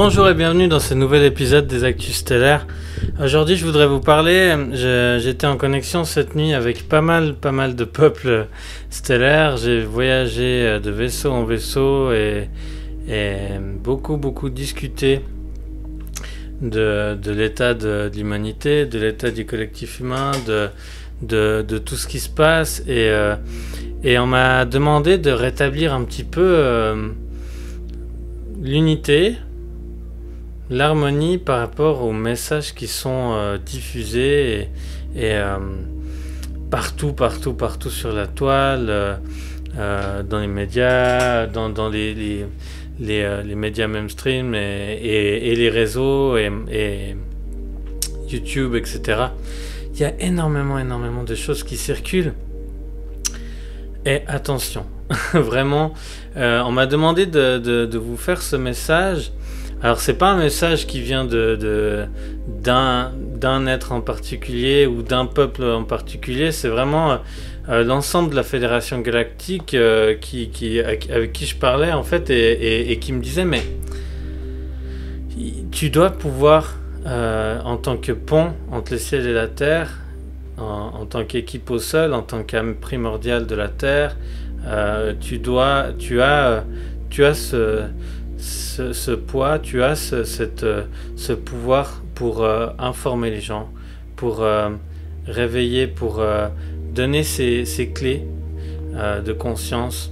Bonjour et bienvenue dans ce nouvel épisode des Actus Stellaires. Aujourd'hui, je voudrais vous parler. J'étais en connexion cette nuit avec pas mal de peuples stellaires. J'ai voyagé de vaisseau en vaisseau et beaucoup discuté de l'état de l'humanité, de l'état du collectif humain, de tout ce qui se passe. Et on m'a demandé de rétablir un petit peu l'unité, l'harmonie par rapport aux messages qui sont diffusés et partout sur la toile, dans les médias, dans les médias mainstream et les réseaux et YouTube, etc. Il y a énormément de choses qui circulent. Et attention, vraiment, on m'a demandé de vous faire ce message. Alors c'est pas un message qui vient d'un être en particulier ou d'un peuple en particulier, c'est vraiment l'ensemble de la Fédération Galactique avec qui je parlais en fait et qui me disait mais tu dois pouvoir en tant que pont entre le ciel et la terre, en tant qu'équipe au sol, en tant qu'âme primordiale de la terre, tu as ce poids, tu as ce pouvoir pour informer les gens, pour réveiller, pour donner ces clés de conscience.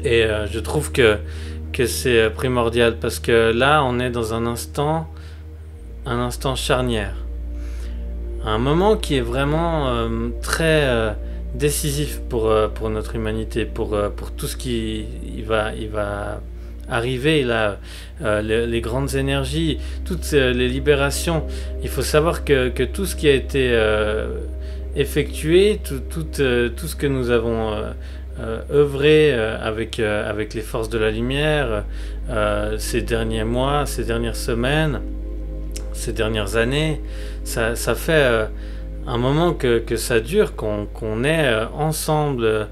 Et je trouve que c'est primordial parce que là, on est dans un instant charnière. Un moment qui est vraiment très décisif pour notre humanité, pour tout ce qui va arriver là, les grandes énergies, toutes les libérations. Il faut savoir que tout ce qui a été effectué, tout ce que nous avons œuvré avec les forces de la lumière ces derniers mois, ces dernières semaines, ces dernières années, ça fait un moment que ça dure, qu'on est ensemble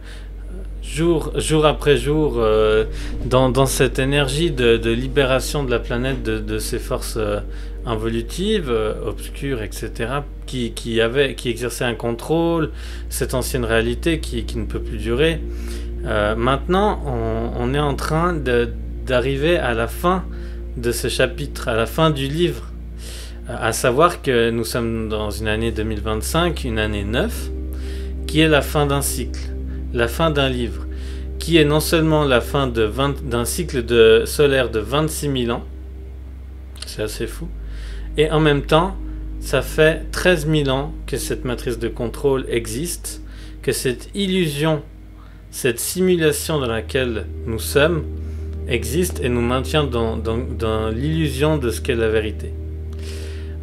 jour après jour dans cette énergie de libération de la planète de ces forces involutives, obscures, etc., qui exerçaient un contrôle, cette ancienne réalité qui ne peut plus durer. Maintenant, on est en train d'arriver à la fin de ce chapitre, à la fin du livre, à savoir que nous sommes dans une année 2025, une année 9, qui est la fin d'un cycle, la fin d'un livre, qui est non seulement la fin d'un cycle solaire de 26 000 ans, c'est assez fou, et en même temps, ça fait 13 000 ans que cette matrice de contrôle existe, que cette illusion, cette simulation dans laquelle nous sommes existe et nous maintient dans l'illusion de ce qu'est la vérité.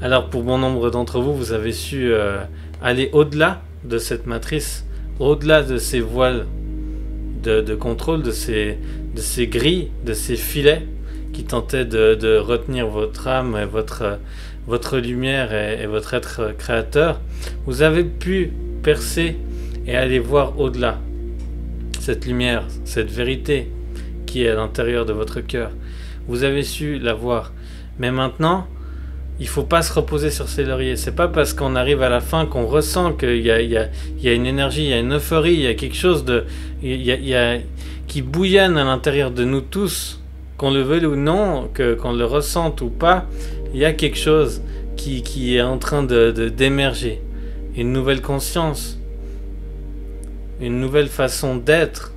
Alors pour bon nombre d'entre vous, vous avez su aller au-delà de cette matrice, au-delà de ces voiles de contrôle, de ces grilles, de ces filets qui tentaient de retenir votre âme, et votre lumière et votre être créateur. Vous avez pu percer et aller voir au-delà cette lumière, cette vérité qui est à l'intérieur de votre cœur. Vous avez su la voir. Mais maintenant, il ne faut pas se reposer sur ses lauriers. C'est pas parce qu'on arrive à la fin qu'on ressent qu'il y a une énergie, il y a une euphorie, il y a quelque chose qui bouillonne à l'intérieur de nous tous, qu'on le veuille ou non, qu'on le ressente ou pas. Il y a quelque chose qui est en train d'émerger. Une nouvelle conscience, une nouvelle façon d'être,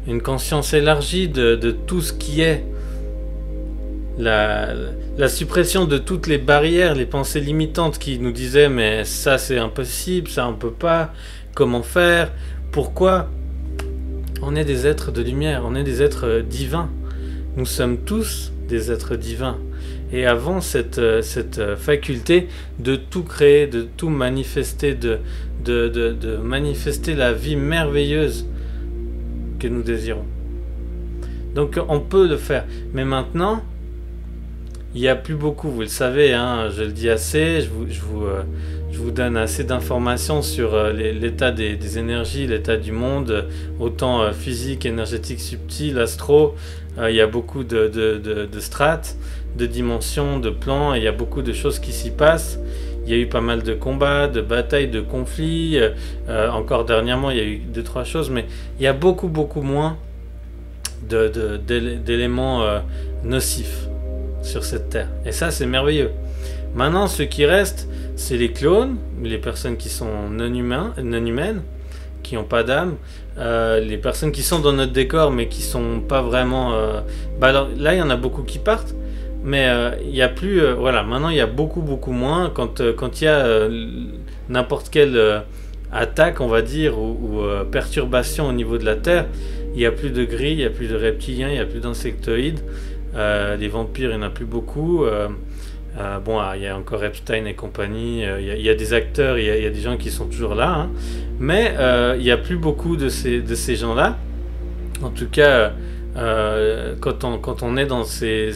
une conscience élargie de tout ce qui est. La suppression de toutes les barrières, les pensées limitantes qui nous disaient mais ça c'est impossible, ça on peut pas, comment faire, pourquoi? On est des êtres de lumière, on est des êtres divins, nous sommes tous des êtres divins et avons cette faculté de tout créer, de tout manifester, de manifester la vie merveilleuse que nous désirons. Donc on peut le faire, mais maintenant il n'y a plus beaucoup, vous le savez, hein, je le dis assez, je vous donne assez d'informations sur l'état des énergies, l'état du monde, autant physique, énergétique, subtil, astro, il y a beaucoup de strates, de dimensions, de plans, et il y a beaucoup de choses qui s'y passent. Il y a eu pas mal de combats, de batailles, de conflits. Encore dernièrement, il y a eu 2-3 choses, mais il y a beaucoup moins d'éléments nocifs sur cette terre. Et ça, c'est merveilleux. Maintenant, ce qui reste, c'est les clones, les personnes qui sont non humaines, qui n'ont pas d'âme, les personnes qui sont dans notre décor, mais qui sont pas vraiment... alors, là, il y en a beaucoup qui partent, mais il y a plus... voilà, maintenant, il y a beaucoup moins. Quand il y a n'importe quelle attaque, on va dire, ou perturbation au niveau de la Terre, il n'y a plus de gris, il n'y a plus de reptiliens, il n'y a plus d'insectoïdes. Les vampires, il n'y en a plus beaucoup. Bon, il y a encore Epstein et compagnie, il y a des acteurs, il y a des gens qui sont toujours là, hein. Mais il n'y a plus beaucoup de ces gens-là. En tout cas, quand on est dans ces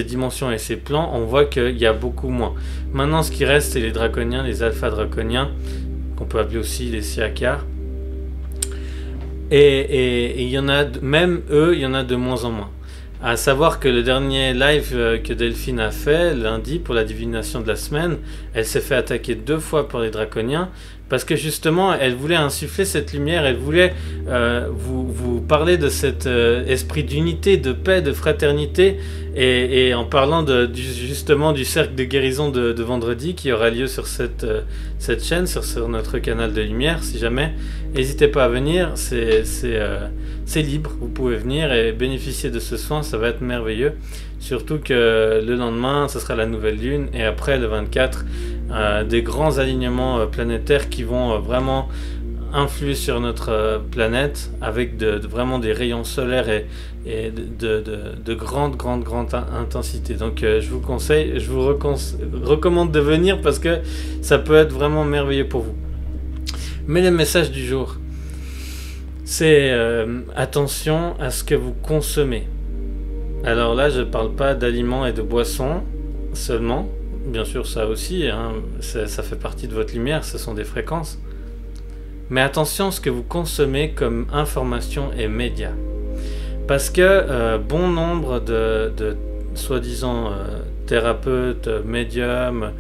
dimensions et ces plans, on voit qu'il y a beaucoup moins. Maintenant, ce qui reste, c'est les draconiens, les alpha draconiens, qu'on peut appeler aussi les siakars. Et il y en a, même eux, il y en a de moins en moins. À savoir que le dernier live que Delphine a fait lundi pour la divination de la semaine, elle s'est fait attaquer 2 fois par les draconiens parce que justement elle voulait insuffler cette lumière, elle voulait vous parler de cet esprit d'unité, de paix, de fraternité, et en parlant justement du cercle de guérison de vendredi qui aura lieu sur cette chaîne, sur notre canal de lumière. Si jamais, n'hésitez pas à venir, c'est libre, vous pouvez venir et bénéficier de ce soin, ça va être merveilleux. Surtout que le lendemain, ce sera la nouvelle lune, et après le 24, des grands alignements planétaires qui vont vraiment influer sur notre planète avec vraiment des rayons solaires et de grande intensité. Donc je vous conseille, je vous recommande de venir parce que ça peut être vraiment merveilleux pour vous. Mais le message du jour, c'est attention à ce que vous consommez. Alors là, je ne parle pas d'aliments et de boissons seulement. Bien sûr, ça aussi, hein, ça fait partie de votre lumière, ce sont des fréquences. Mais attention à ce que vous consommez comme information et médias. Parce que bon nombre de soi-disant thérapeutes, médiums,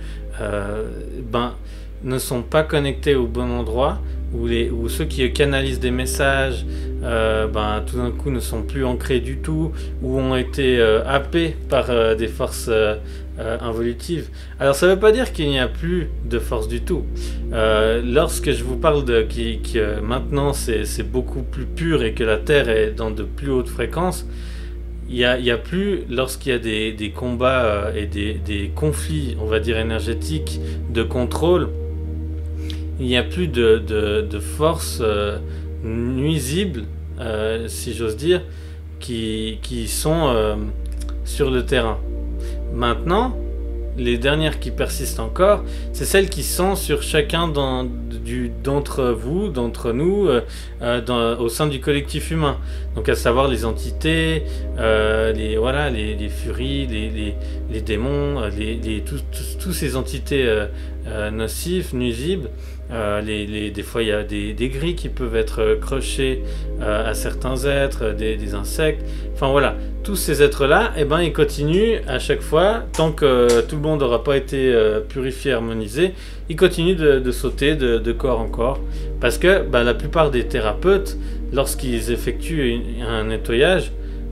ne sont pas connectés au bon endroit, ou ceux qui canalisent des messages, tout d'un coup ne sont plus ancrés du tout, ou ont été happés par des forces involutives. Alors ça ne veut pas dire qu'il n'y a plus de force du tout. Lorsque je vous parle que maintenant c'est beaucoup plus pur et que la Terre est dans de plus hautes fréquences, il y a plus, lorsqu'il y a des combats et des conflits, on va dire énergétiques, de contrôle, il n'y a plus de forces nuisibles, si j'ose dire, qui sont sur le terrain. Maintenant, les dernières qui persistent encore, c'est celles qui sont sur chacun d'entre vous, d'entre nous, au sein du collectif humain. Donc à savoir les entités, les furies, les démons, tous ces entités nocives, nuisibles. Des fois il y a des gris qui peuvent être crochés à certains êtres, des insectes, enfin voilà, tous ces êtres là, ils continuent à chaque fois, tant que tout le monde n'aura pas été purifié, harmonisé, ils continuent de sauter de corps en corps, parce que la plupart des thérapeutes, lorsqu'ils effectuent un nettoyage,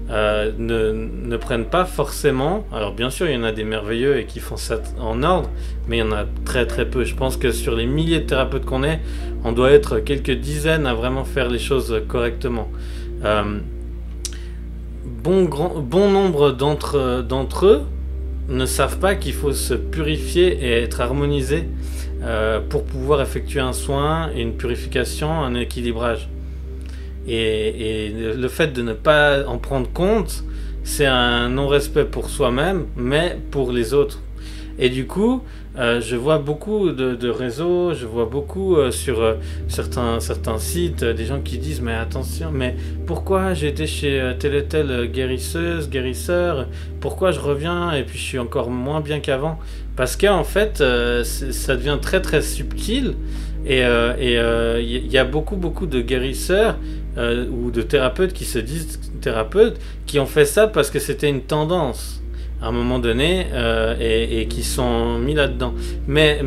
ne prennent pas forcément, alors bien sûr il y en a des merveilleux et qui font ça en ordre, mais il y en a très peu. Je pense que sur les milliers de thérapeutes qu'on est, on doit être quelques dizaines à vraiment faire les choses correctement. Bon nombre d'entre eux ne savent pas qu'il faut se purifier et être harmonisé pour pouvoir effectuer un soin, une purification, un équilibrage. Et le fait de ne pas en prendre compte, c'est un non-respect pour soi-même, mais pour les autres. Et du coup, je vois beaucoup de réseaux, je vois beaucoup sur certains sites, des gens qui disent « Mais attention, mais pourquoi j'ai été chez telle et telle guérisseur, pourquoi je reviens et puis je suis encore moins bien qu'avant ?» Parce qu'en fait, ça devient très subtil, et il y a beaucoup de guérisseurs ou de thérapeutes qui se disent thérapeutes, qui ont fait ça parce que c'était une tendance à un moment donné, et qui sont mis là-dedans. Mais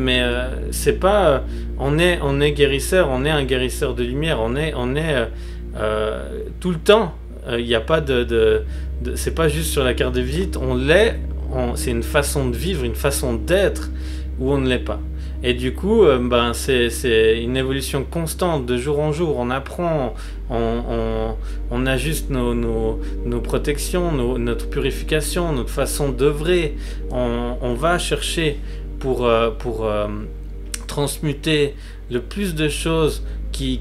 c'est pas... on est guérisseur, on est un guérisseur de lumière, on est tout le temps. Il n'y a pas c'est pas juste sur la carte de visite, on l'est, c'est une façon de vivre, une façon d'être où on ne l'est pas. Et du coup, c'est une évolution constante, de jour en jour. On apprend, on ajuste nos protections, notre purification, notre façon d'œuvrer. On va chercher pour transmuter le plus de choses qui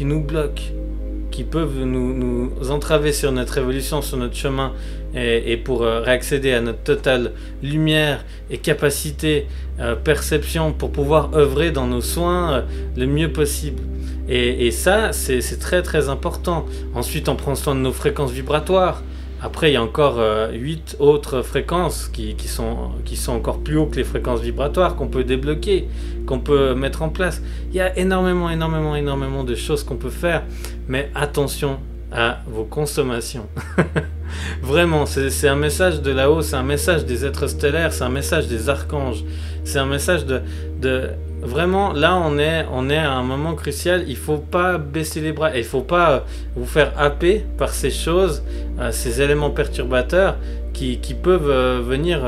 nous bloquent, qui peuvent nous entraver sur notre évolution, sur notre chemin, et pour réaccéder à notre totale lumière et capacité, perception, pour pouvoir œuvrer dans nos soins le mieux possible. Et ça, c'est très très important. Ensuite, on prend soin de nos fréquences vibratoires. Après, il y a encore 8 autres fréquences qui sont encore plus haut que les fréquences vibratoires, qu'on peut débloquer, qu'on peut mettre en place. Il y a énormément de choses qu'on peut faire, mais attention à vos consommations. Vraiment, c'est un message de là-haut, c'est un message des êtres stellaires, c'est un message des archanges, c'est un message de vraiment, là on est à un moment crucial. Il faut pas baisser les bras, il faut pas vous faire happer par ces choses, ces éléments perturbateurs qui peuvent venir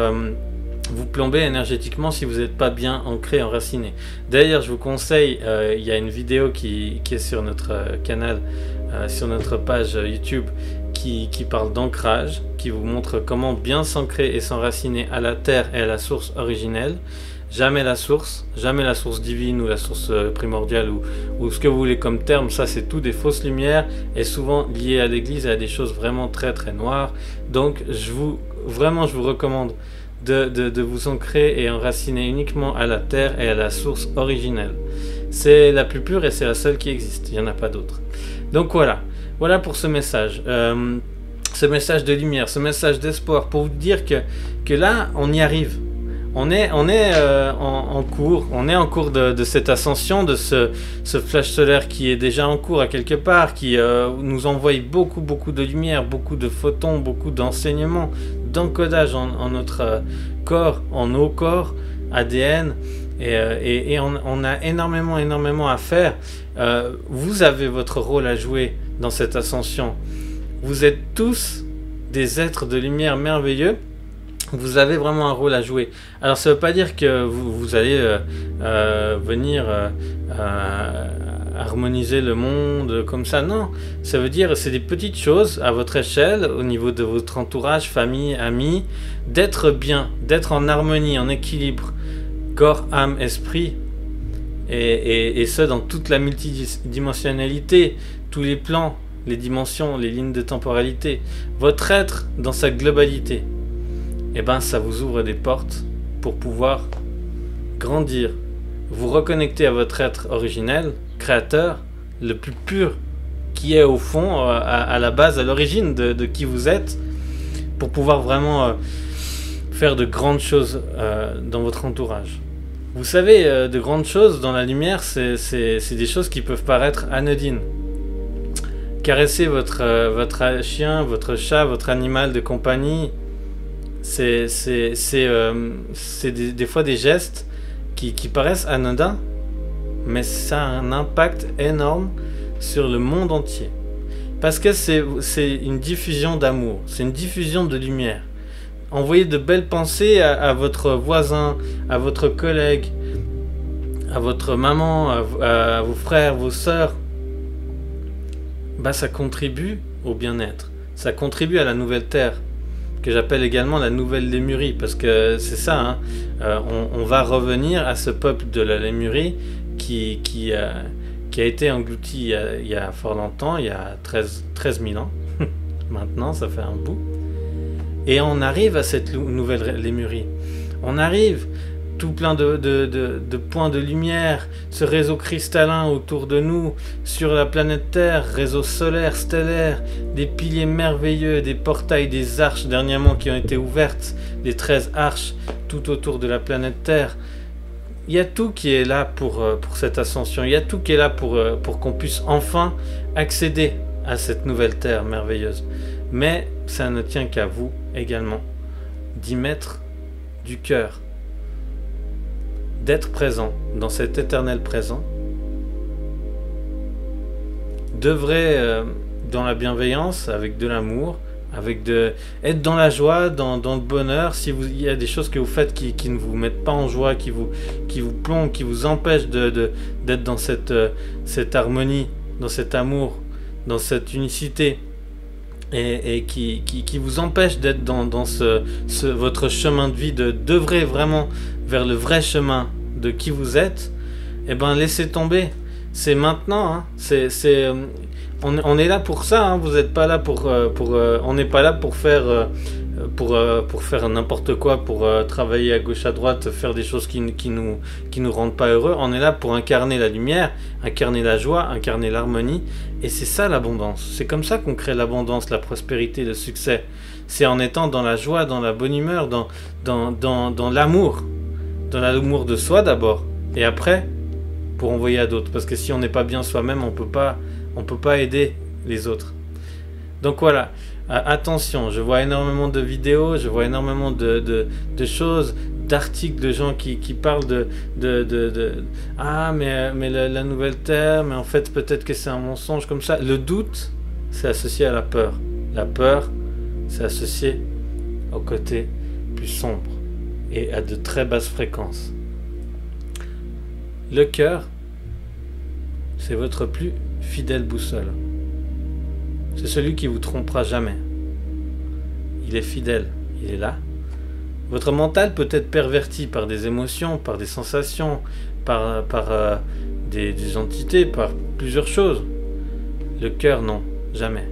vous plomber énergétiquement si vous n'êtes pas bien ancré, enraciné. D'ailleurs, je vous conseille, il y a une vidéo qui est sur notre canal, sur notre page YouTube, qui parle d'ancrage, qui vous montre comment bien s'ancrer et s'enraciner à la terre et à la source originelle. Jamais la source divine ou la source primordiale ou ce que vous voulez comme terme, ça c'est tout des fausses lumières et souvent liées à l'église et à des choses vraiment très très noires. Donc je vous recommande de vous ancrer et enraciner uniquement à la terre et à la source originelle. C'est la plus pure et c'est la seule qui existe, il n'y en a pas d'autre. Donc voilà pour ce message. Ce message de lumière, ce message d'espoir, pour vous dire que là on y arrive. On est en cours de cette ascension, de ce flash solaire qui est déjà en cours à quelque part, qui nous envoie beaucoup de lumière, beaucoup de photons, beaucoup d'enseignements, d'encodage en notre corps, en nos corps, ADN, et on a énormément à faire. Vous avez votre rôle à jouer dans cette ascension. Vous êtes tous des êtres de lumière merveilleux. Vous avez vraiment un rôle à jouer. Alors ça ne veut pas dire que vous allez venir harmoniser le monde comme ça, non. Ça veut dire c'est des petites choses à votre échelle, au niveau de votre entourage, famille, amis, d'être bien, d'être en harmonie, en équilibre, corps, âme, esprit, et ce dans toute la multidimensionnalité, tous les plans, les dimensions, les lignes de temporalité, votre être dans sa globalité. Et ben ça vous ouvre des portes pour pouvoir grandir, vous reconnecter à votre être originel, créateur, le plus pur, qui est au fond, à la base, à l'origine de qui vous êtes, pour pouvoir vraiment faire de grandes choses dans votre entourage. Vous savez, de grandes choses dans la lumière, c'est des choses qui peuvent paraître anodines. Caresser votre chien, votre chat, votre animal de compagnie, c'est des fois des gestes qui paraissent anodins, mais ça a un impact énorme sur le monde entier. Parce que c'est une diffusion d'amour, c'est une diffusion de lumière. Envoyer de belles pensées à votre voisin, à votre collègue, à votre maman, à vos frères, vos sœurs, bah ça contribue au bien-être. Ça contribue à la nouvelle terre, que j'appelle également la nouvelle Lémurie, parce que c'est ça, hein. On va revenir à ce peuple de la Lémurie qui a été englouti il y a fort longtemps, il y a 13 000 ans. Maintenant, ça fait un bout. Et on arrive à cette nouvelle Lémurie. On arrive tout plein de points de lumière, ce réseau cristallin autour de nous, sur la planète Terre, réseau solaire, stellaire, des piliers merveilleux, des portails, des arches dernièrement qui ont été ouvertes, des 13 arches tout autour de la planète Terre. il y a tout qui est là pour cette ascension. Il y a tout qui est là pour qu'on puisse enfin accéder à cette nouvelle terre merveilleuse. Mais ça ne tient qu'à vous également d'y mettre du cœur, d'être présent dans cet éternel présent, d'œuvrer dans la bienveillance, avec de l'amour, être dans la joie, dans le bonheur. Si il y a des choses que vous faites qui ne vous mettent pas en joie, qui vous plombent, qui vous empêchent d'être dans cette harmonie, dans cet amour, dans cette unicité, et qui vous empêche d'être dans votre chemin de vie, d'œuvrer vraiment vers le vrai chemin de qui vous êtes, eh ben laissez tomber. C'est maintenant, hein. On est là pour ça, hein. Vous n'êtes pas là on n'est pas là pour faire n'importe quoi, pour travailler à gauche à droite, faire des choses qui nous rendent pas heureux. On est là pour incarner la lumière, incarner la joie, incarner l'harmonie, et c'est ça l'abondance. C'est comme ça qu'on crée l'abondance, la prospérité, le succès. C'est en étant dans la joie, dans la bonne humeur, dans l'amour de soi d'abord, et après pour envoyer à d'autres. Parce que si on n'est pas bien soi-même, on peut pas aider les autres. Donc voilà. Attention, je vois énormément de vidéos, je vois énormément de choses, d'articles de gens qui parlent mais la nouvelle terre, mais en fait peut-être que c'est un mensonge comme ça. Le doute, c'est associé à la peur. La peur, c'est associé au côté plus sombre et à de très basses fréquences. Le cœur, c'est votre plus fidèle boussole. C'est celui qui vous trompera jamais. Il est fidèle, il est là. Votre mental peut être perverti par des émotions, par des sensations, par des entités, par plusieurs choses. Le cœur, non, jamais.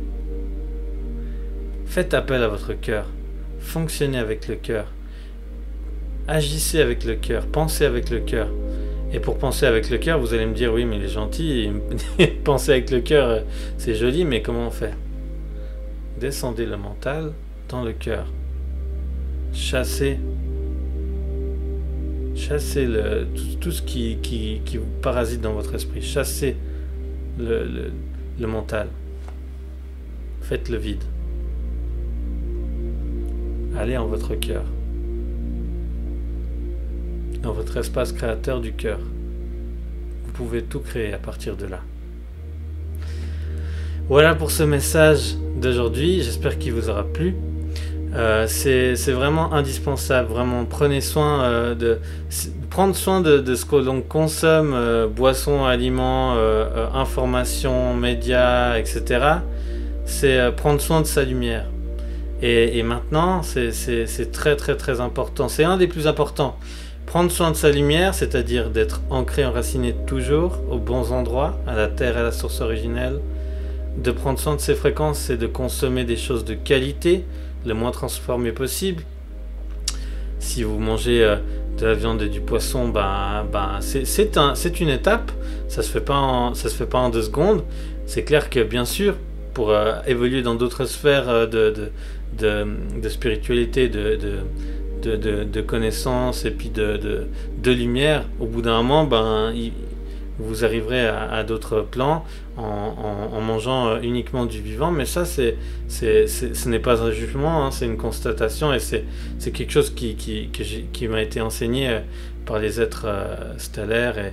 Faites appel à votre cœur. Fonctionnez avec le cœur. Agissez avec le cœur. Pensez avec le cœur. Et pour penser avec le cœur, vous allez me dire, oui, mais il est gentil, penser avec le cœur, c'est joli, mais comment on fait? Descendez le mental dans le cœur. Chassez tout ce qui vous parasite dans votre esprit. Chassez le mental. Faites le vide. Allez en votre cœur. Dans votre espace créateur du cœur. Vous pouvez tout créer à partir de là. Voilà pour ce message d'aujourd'hui. J'espère qu'il vous aura plu. C'est vraiment indispensable. Vraiment, prenez soin prendre soin de ce que l'on consomme, boissons, aliments, informations, médias, etc. C'est prendre soin de sa lumière. Et maintenant, c'est très très très important. C'est un des plus importants. Prendre soin de sa lumière, c'est-à-dire d'être ancré, enraciné toujours aux bons endroits, à la terre et à la source originelle. De prendre soin de ses fréquences, c'est de consommer des choses de qualité, le moins transformé possible. Si vous mangez de la viande et du poisson, c'est une étape. Ça se fait pas en 2 secondes. C'est clair que bien sûr, pour évoluer dans d'autres sphères de spiritualité, de connaissances et puis de lumière, au bout d'un moment, vous arriverez à d'autres plans en mangeant uniquement du vivant. Mais ça, ce n'est pas un jugement, hein, c'est une constatation, et c'est quelque chose qui m'a été enseigné par les êtres stellaires et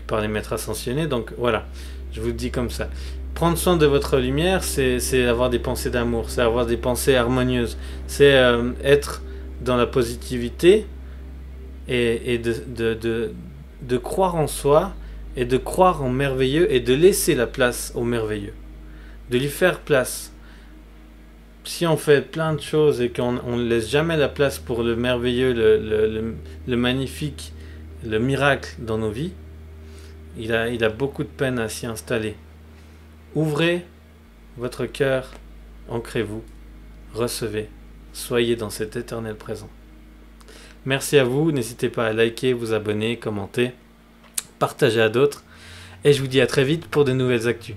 par les maîtres ascensionnés. Donc voilà, je vous le dis comme ça. Prendre soin de votre lumière, c'est avoir des pensées d'amour, c'est avoir des pensées harmonieuses, c'est être dans la positivité et de croire en soi et de croire en merveilleux et de laisser la place au merveilleux, de lui faire place. Si on fait plein de choses et qu'on ne laisse jamais la place pour le merveilleux, le magnifique, le miracle dans nos vies, il a beaucoup de peine à s'y installer. Ouvrez votre cœur, ancrez-vous, recevez, soyez dans cet éternel présent. Merci à vous, n'hésitez pas à liker, vous abonner, commenter, partager à d'autres, et je vous dis à très vite pour de nouvelles actus.